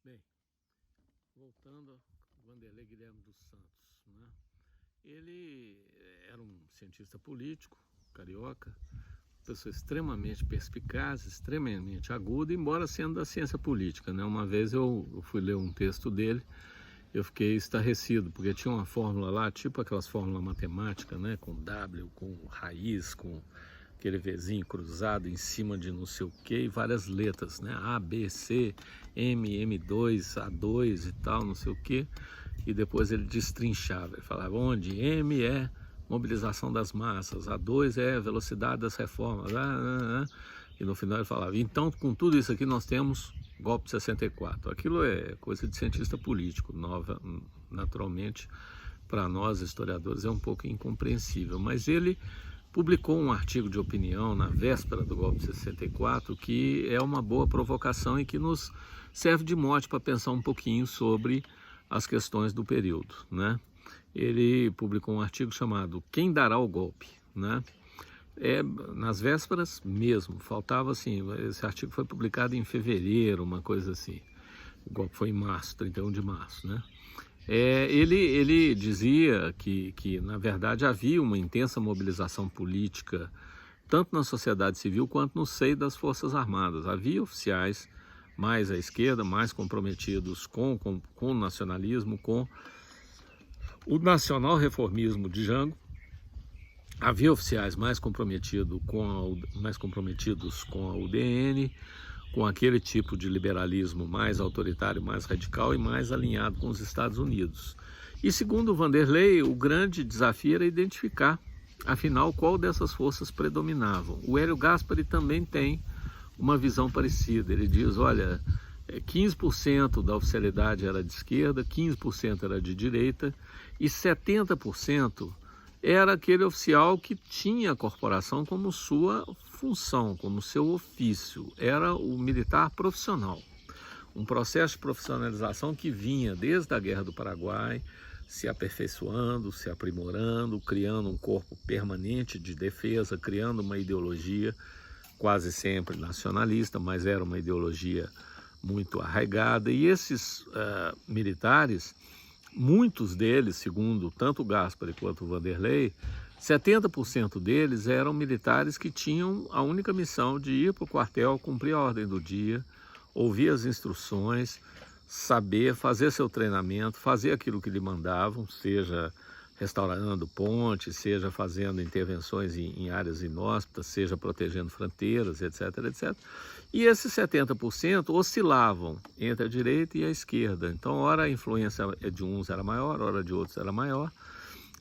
Bem, voltando ao Vanderlei Guilherme dos Santos, né? Ele era um cientista político, carioca, pessoa extremamente perspicaz, extremamente aguda, embora sendo da ciência política, né? Uma vez eu fui ler um texto dele, eu fiquei estarrecido, porque tinha uma fórmula lá, tipo aquelas fórmulas matemáticas, né? Com W, com raiz, com aquele Vzinho cruzado em cima de não sei o que, e várias letras, né? A, B, C, M, M2, A2 e tal, não sei o que. E depois ele destrinchava, ele falava onde M é mobilização das massas, A2 é velocidade das reformas, e no final ele falava, então com tudo isso aqui nós temos golpe de 64. Aquilo é coisa de cientista político, nova, naturalmente, para nós historiadores é um pouco incompreensível, mas ele publicou um artigo de opinião na véspera do golpe de 64 que é uma boa provocação e que nos serve de mote para pensar um pouquinho sobre as questões do período, né? Ele publicou um artigo chamado Quem Dará o Golpe, né? Nas vésperas mesmo, faltava assim, esse artigo foi publicado em fevereiro, uma coisa assim, o golpe foi em março, 31 de março, né? Ele dizia que, na verdade, havia uma intensa mobilização política, tanto na sociedade civil quanto no seio das Forças Armadas. Havia oficiais mais à esquerda, mais comprometidos com o nacionalismo, com o nacional reformismo de Jango. Havia oficiais mais comprometidos com a UDN, com aquele tipo de liberalismo mais autoritário, mais radical e mais alinhado com os Estados Unidos. E segundo o Vanderlei, o grande desafio era identificar, afinal, qual dessas forças predominavam. O Hélio Gaspari também tem uma visão parecida. Ele diz, olha, 15% da oficialidade era de esquerda, 15% era de direita e 70% era aquele oficial que tinha a corporação como sua função, como seu ofício, era o militar profissional. Um processo de profissionalização que vinha desde a Guerra do Paraguai, se aperfeiçoando, se aprimorando, criando um corpo permanente de defesa, criando uma ideologia quase sempre nacionalista, mas era uma ideologia muito arraigada. E esses militares, muitos deles, segundo tanto o Gaspari quanto o Vanderlei, 70% deles eram militares que tinham a única missão de ir para o quartel, cumprir a ordem do dia, ouvir as instruções, saber, fazer seu treinamento, fazer aquilo que lhe mandavam, seja restaurando pontes, seja fazendo intervenções em áreas inóspitas, seja protegendo fronteiras, etc, etc. E esses 70% oscilavam entre a direita e a esquerda. Então, ora a influência de uns era maior, ora de outros era maior.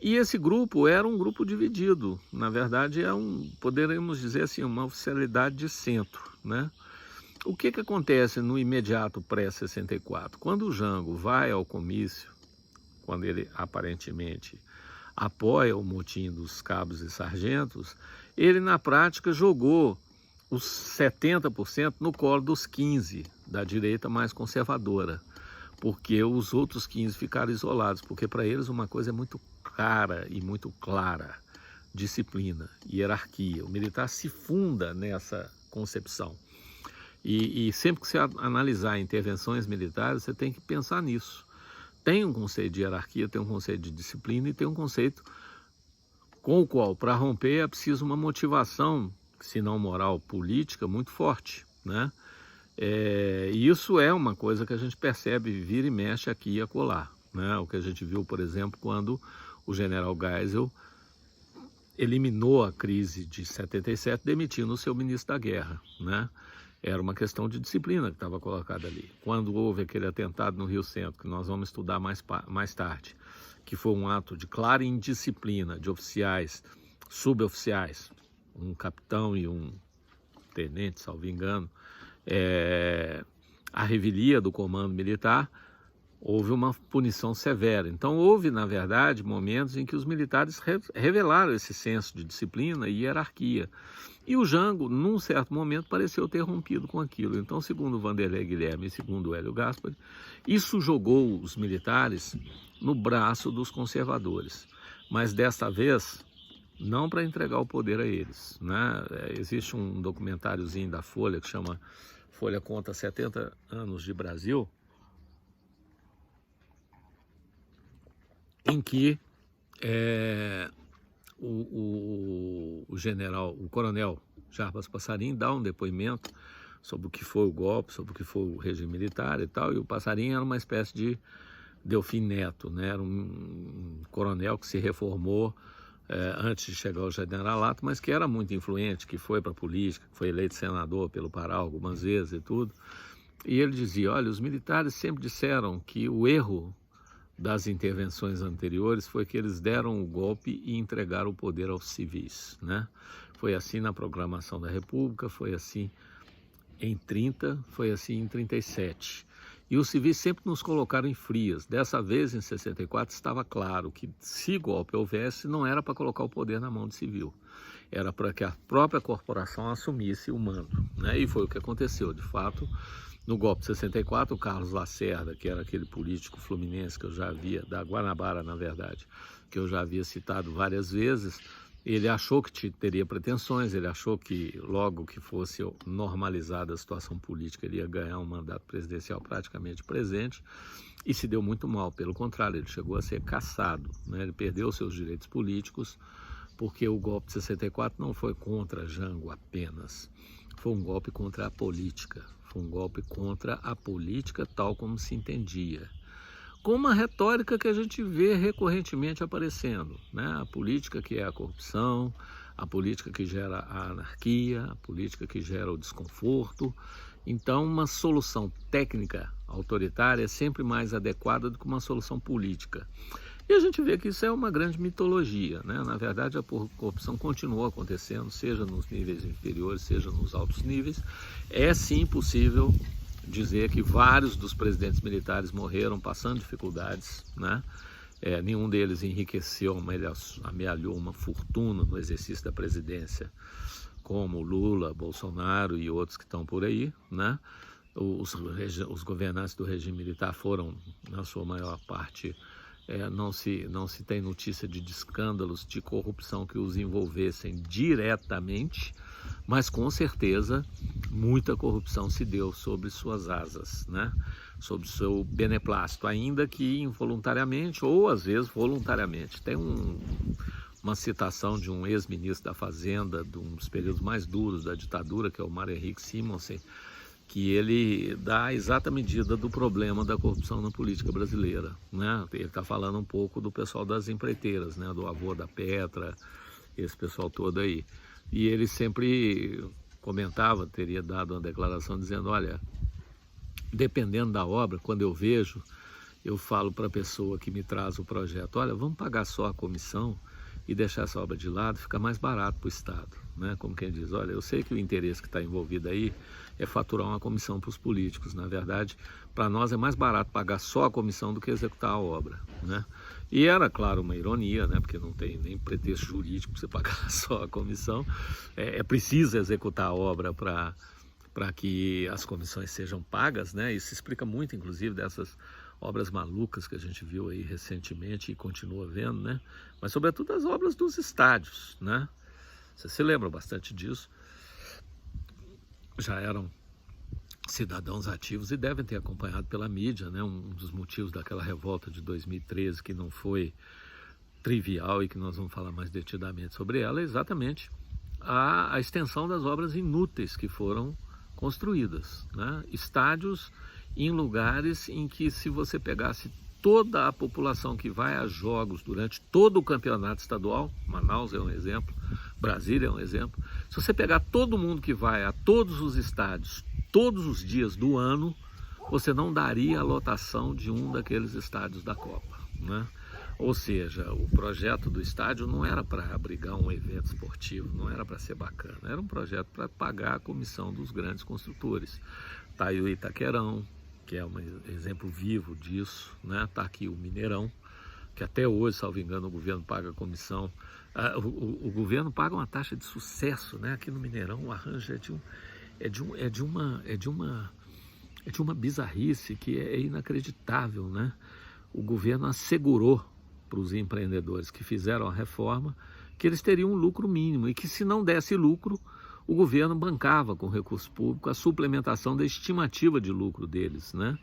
E esse grupo era um grupo dividido. Na verdade, poderíamos dizer assim, uma oficialidade de centro, né? O que acontece no imediato pré-64? Quando o Jango vai ao comício, quando ele aparentemente apoia o motim dos cabos e sargentos, ele na prática jogou os 70% no colo dos 15% da direita mais conservadora, porque os outros 15% ficaram isolados, porque para eles uma coisa é muito cara e muito clara, disciplina, hierarquia. O militar se funda nessa concepção. E sempre que você analisar intervenções militares, você tem que pensar nisso. Tem um conceito de hierarquia, tem um conceito de disciplina e tem um conceito com o qual, para romper, é preciso uma motivação, se não moral, política, muito forte, né? E isso é uma coisa que a gente percebe, vira e mexe aqui e acolá, né? O que a gente viu, por exemplo, quando o general Geisel eliminou a crise de 77, demitindo o seu ministro da guerra, né? Era uma questão de disciplina que estava colocada ali. Quando houve aquele atentado no Rio Centro, que nós vamos estudar mais tarde, que foi um ato de clara indisciplina de oficiais, suboficiais, um capitão e um tenente, salvo engano, a revelia do comando militar, houve uma punição severa. Então houve, na verdade, momentos em que os militares revelaram esse senso de disciplina e hierarquia. E o Jango, num certo momento, pareceu ter rompido com aquilo. Então, segundo o Vanderlei Guilherme e segundo o Hélio Gaspari, isso jogou os militares no braço dos conservadores. Mas desta vez, não para entregar o poder a eles, né? Existe um documentáriozinho da Folha que chama Folha Conta 70 Anos de Brasil, em que o coronel Jarbas Passarinho dá um depoimento sobre o que foi o golpe, sobre o que foi o regime militar e tal, e o Passarinho era uma espécie de Delfim Neto, né? Era um coronel que se reformou antes de chegar ao generalato, mas que era muito influente, que foi para a política, que foi eleito senador pelo Pará algumas vezes e tudo. E ele dizia, olha, os militares sempre disseram que o erro das intervenções anteriores foi que eles deram o golpe e entregaram o poder aos civis, né? Foi assim na programação da República, foi assim em 30, foi assim em 37. E os civis sempre nos colocaram em frias. Dessa vez, em 64, estava claro que se golpe houvesse, não era para colocar o poder na mão do civil. Era para que a própria corporação assumisse o mando, né? E foi o que aconteceu, de fato. No golpe de 64, o Carlos Lacerda, que era aquele político fluminense que eu já havia, da Guanabara, na verdade, que eu já havia citado várias vezes, ele achou que teria pretensões, ele achou que logo que fosse normalizada a situação política, ele ia ganhar um mandato presidencial praticamente presente, e se deu muito mal. Pelo contrário, ele chegou a ser cassado, né? Ele perdeu seus direitos políticos, porque o golpe de 64 não foi contra Jango apenas, foi um golpe contra a política, foi um golpe contra a política tal como se entendia, com uma retórica que a gente vê recorrentemente aparecendo, né? A política que é a corrupção, a política que gera a anarquia, a política que gera o desconforto. Então, uma solução técnica autoritária é sempre mais adequada do que uma solução política. E a gente vê que isso é uma grande mitologia, né? Na verdade, a corrupção continua acontecendo, seja nos níveis inferiores, seja nos altos níveis. É sim possível dizer que vários dos presidentes militares morreram passando dificuldades, né? Nenhum deles enriqueceu, amealhou uma fortuna no exercício da presidência, como Lula, Bolsonaro e outros que estão por aí, né? Os governantes do regime militar foram, na sua maior parte, não se tem notícia de escândalos de corrupção que os envolvessem diretamente, mas com certeza muita corrupção se deu sobre suas asas, né? Sob seu beneplácito, ainda que involuntariamente ou às vezes voluntariamente. Tem uma citação de um ex-ministro da Fazenda, de um dos períodos mais duros da ditadura, que é o Mário Henrique Simonsen, que ele dá a exata medida do problema da corrupção na política brasileira, né? Ele está falando um pouco do pessoal das empreiteiras, né? Do avô da Petra, esse pessoal todo aí. E ele sempre comentava, teria dado uma declaração dizendo, olha, dependendo da obra, quando eu vejo, eu falo para a pessoa que me traz o projeto, olha, vamos pagar só a comissão e deixar essa obra de lado, fica mais barato para o Estado, né? Como quem diz, olha, eu sei que o interesse que está envolvido aí é faturar uma comissão para os políticos. Na verdade, para nós é mais barato pagar só a comissão do que executar a obra, né? E era, claro, uma ironia, né? Porque não tem nem pretexto jurídico para você pagar só a comissão. É preciso executar a obra para que as comissões sejam pagas, né? Isso explica muito, inclusive, dessas obras malucas que a gente viu aí recentemente e continua vendo, né? Mas sobretudo as obras dos estádios, né? Você se lembra bastante disso. Já eram cidadãos ativos e devem ter acompanhado pela mídia, né? Um dos motivos daquela revolta de 2013 que não foi trivial e que nós vamos falar mais detidamente sobre ela é exatamente a extensão das obras inúteis que foram construídas, né? Estádios em lugares em que, se você pegasse toda a população que vai a jogos durante todo o campeonato estadual, Manaus é um exemplo, Brasília é um exemplo, se você pegar todo mundo que vai a todos os estádios, todos os dias do ano, você não daria a lotação de um daqueles estádios da Copa, né? Ou seja, o projeto do estádio não era para abrigar um evento esportivo, não era para ser bacana, era um projeto para pagar a comissão dos grandes construtores. Está aí o Itaquerão, que é um exemplo vivo disso, né? Está aqui o Mineirão, que até hoje, salvo engano, o governo paga a comissão. O governo paga uma taxa de sucesso, né? Aqui no Mineirão o arranjo é de uma bizarrice que é inacreditável, né? O governo assegurou para os empreendedores que fizeram a reforma que eles teriam um lucro mínimo e que, se não desse lucro, o governo bancava com recurso público a suplementação da estimativa de lucro deles, né?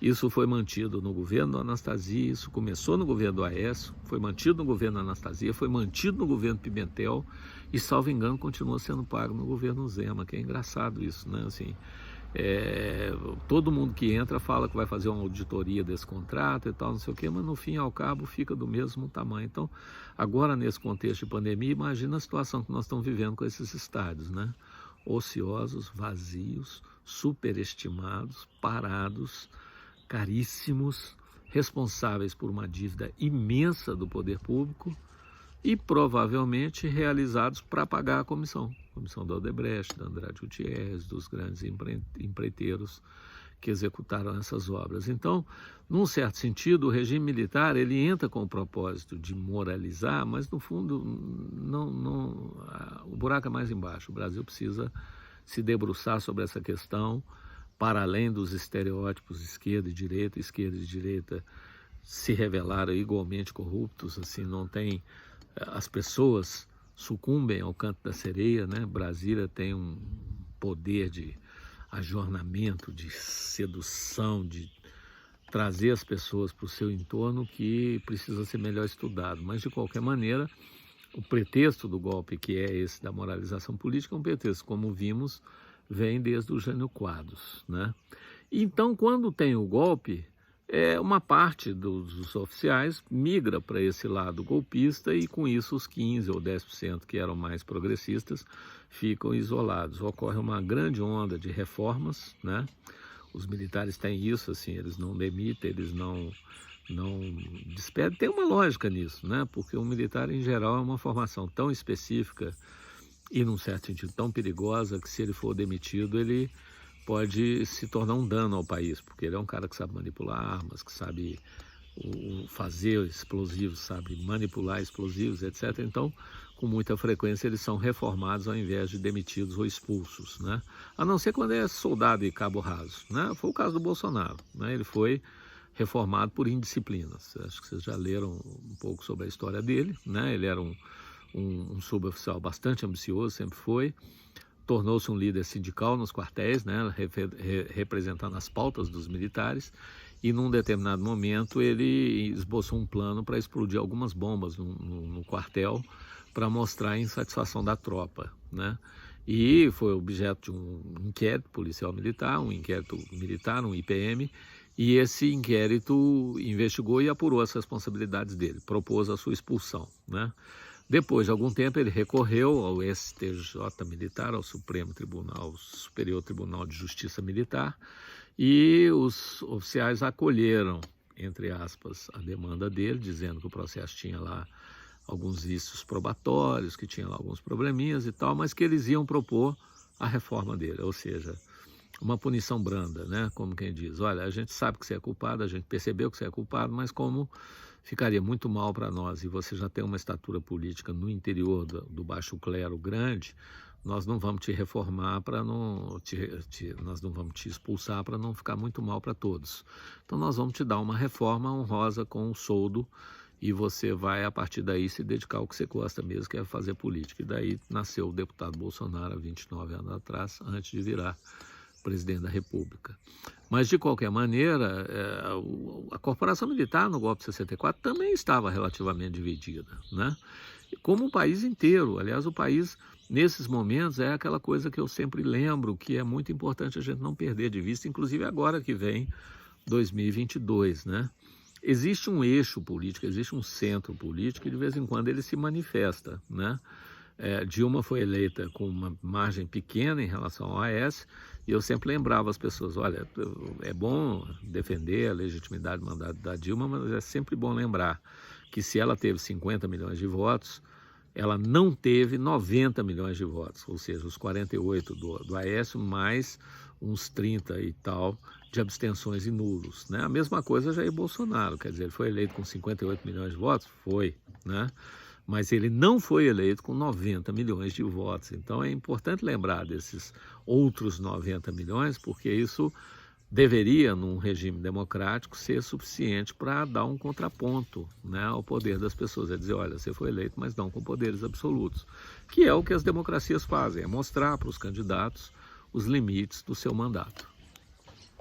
Isso foi mantido no governo do Anastasia, isso começou no governo do Aécio, foi mantido no governo do Anastasia, foi mantido no governo Pimentel e, salvo engano, continua sendo pago no governo Zema, que é engraçado isso, né? Assim, todo mundo que entra fala que vai fazer uma auditoria desse contrato e tal, não sei o quê, mas no fim, ao cabo, fica do mesmo tamanho. Então, agora, nesse contexto de pandemia, imagina a situação que nós estamos vivendo com esses estádios, né? Ociosos, vazios, superestimados, parados, caríssimos, responsáveis por uma dívida imensa do poder público e provavelmente realizados para pagar a comissão da Odebrecht, da Andrade Gutierrez, dos grandes empreiteiros que executaram essas obras. Então, num certo sentido, o regime militar ele entra com o propósito de moralizar, mas no fundo o buraco é mais embaixo. O Brasil precisa se debruçar sobre essa questão, para além dos estereótipos esquerda e direita se revelaram igualmente corruptos, assim, não tem, as pessoas sucumbem ao canto da sereia, né? Brasília tem um poder de ajornamento, de sedução, de trazer as pessoas para o seu entorno que precisa ser melhor estudado, mas de qualquer maneira, o pretexto do golpe, que é esse da moralização política, é um pretexto, como vimos, vem desde o Jânio Quadros, né? Então, quando tem o golpe, uma parte dos oficiais migra para esse lado golpista e, com isso, os 15% ou 10% que eram mais progressistas ficam isolados. Ocorre uma grande onda de reformas, né? Os militares têm isso, assim, eles não demitem, eles não despedem. Tem uma lógica nisso, né? Porque o militar, em geral, é uma formação tão específica e, num certo sentido, tão perigosa que, se ele for demitido, ele pode se tornar um dano ao país, porque ele é um cara que sabe manipular armas, que sabe fazer explosivos, sabe manipular explosivos, etc. Então, com muita frequência, eles são reformados ao invés de demitidos ou expulsos, né? A não ser quando é soldado e cabo raso, né? Foi o caso do Bolsonaro, né? Ele foi reformado por indisciplinas. Acho que vocês já leram um pouco sobre a história dele, né? Ele era um suboficial bastante ambicioso, sempre foi, tornou-se um líder sindical nos quartéis, né, representando as pautas dos militares, e num determinado momento ele esboçou um plano para explodir algumas bombas no quartel para mostrar a insatisfação da tropa, né? E foi objeto de um inquérito policial militar, um IPM, e esse inquérito investigou e apurou as responsabilidades dele, propôs a sua expulsão, né? Depois de algum tempo, ele recorreu ao STJ militar, ao Superior Tribunal de Justiça Militar, e os oficiais acolheram, entre aspas, a demanda dele, dizendo que o processo tinha lá alguns vícios probatórios, que tinha lá alguns probleminhas e tal, mas que eles iam propor a reforma dele, ou seja, uma punição branda, né? Como quem diz, olha, a gente sabe que você é culpado, a gente percebeu que você é culpado, mas como ficaria muito mal para nós e você já tem uma estatura política no interior do baixo clero grande, nós não vamos te reformar para nós não vamos te expulsar para não ficar muito mal para todos. Então nós vamos te dar uma reforma honrosa com um soldo e você vai, a partir daí, se dedicar ao que você gosta mesmo, que é fazer política. E daí nasceu o deputado Bolsonaro há 29 anos atrás, antes de virar presidente da República. Mas, de qualquer maneira, a corporação militar no golpe de 64 também estava relativamente dividida, né? Como o país inteiro. Aliás, o país, nesses momentos, é aquela coisa que eu sempre lembro, que é muito importante a gente não perder de vista, inclusive agora que vem 2022, né? Existe um eixo político, existe um centro político e de vez em quando ele se manifesta, né? Dilma foi eleita com uma margem pequena em relação ao Aécio e eu sempre lembrava as pessoas, olha, é bom defender a legitimidade do mandato da Dilma, mas é sempre bom lembrar que se ela teve 50 milhões de votos, ela não teve 90 milhões de votos, ou seja, os 48 do Aécio mais uns 30 e tal de abstenções e nulos, né? A mesma coisa Jair Bolsonaro, quer dizer, ele foi eleito com 58 milhões de votos? Foi, né? Mas ele não foi eleito com 90 milhões de votos. Então é importante lembrar desses outros 90 milhões, porque isso deveria, num regime democrático, ser suficiente para dar um contraponto, né, ao poder das pessoas. É dizer, olha, você foi eleito, mas não com poderes absolutos. que é o que as democracias fazem, é mostrar para os candidatos os limites do seu mandato.